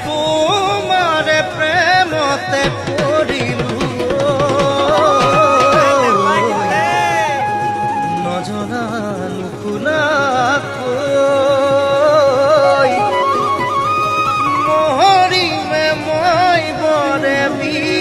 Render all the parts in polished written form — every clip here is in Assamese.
তোমাৰে প্ৰেমতে পড়িলু নজনা নুকুলা মহৰিমে মই বৰে বিষাই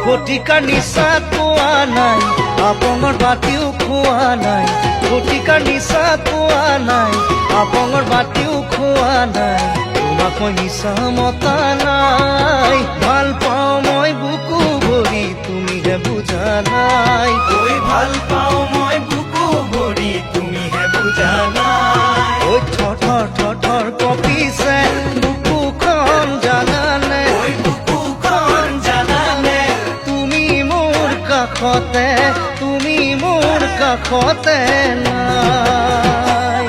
ফটিকাৰ নিচা পোৱা নাই আপঙৰ বাতিও খোৱা নাই ফটিকাৰ নিচা পোৱা নাই আপঙৰ বাতিও খোৱা নাই তোমাক মই নিচা মতা নাই ভাল পাওঁ মই বুকু ভৰি তুমিহে বুজা নাই ঐ ভাল পাওঁ মই বুকু ভৰি তুমিহে বুজা নাই ঐ থৰ থৰ কঁপিছে বুকুখন জানানে ঐ বুকুখন জানানে তুমি মোৰ কাষতে নাই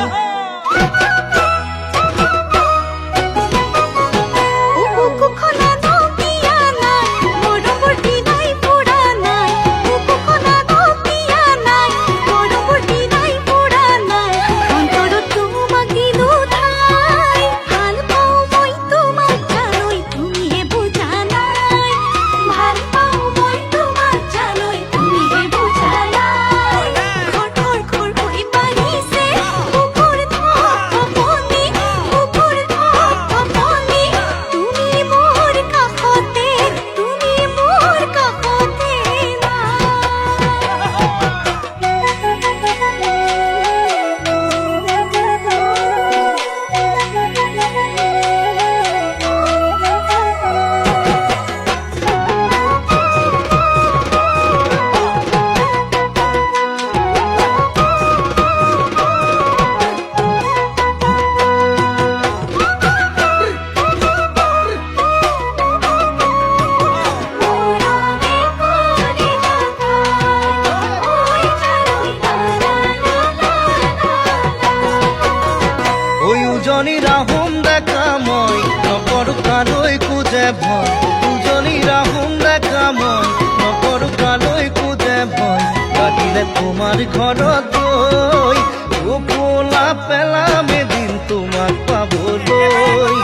উজনিৰ আহোম দেখা মই নকৰো কালৈ কোজে ভয় উজনিৰ আহোম দেখা মই নকৰো কালৈ কোজে ভয় কাটিলে তোমাৰ ঘৰত গৈ টোপোলা পেলাম এদিন তোমাক পাবলৈ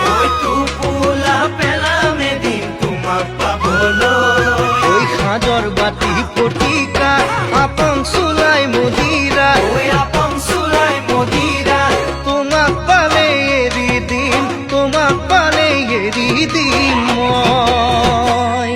টোপোলা পেলাম এদিন তোমাক পাবলৈ ঐ সাজৰ বাতি ফটিকা আপং চুলাই মদিৰা ঐ আপং চুলাই মদিৰা তোমাক পালে এৰি দিম মই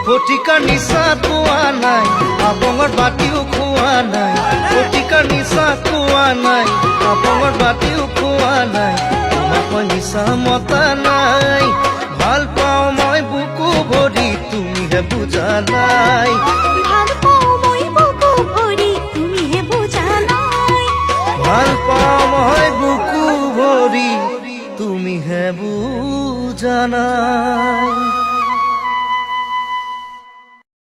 ফটিকাৰ নিচা পোৱা নাই আপঙৰ বাতিও খোৱা নাই ফটিকাৰ নিচা পোৱা নাই আপঙৰ বাতিও খোৱা নাই তোমাক মই নিচা মতা নাই ভাল পাওঁ মই বুকু ভৰি তুমিহে বুজা নাই ভাল পাওঁ মই বুকু ভৰি তুমিহে বুজা নাই ভাল পাওঁ মই বুকু ভৰি তুমিহে বুজা নাই।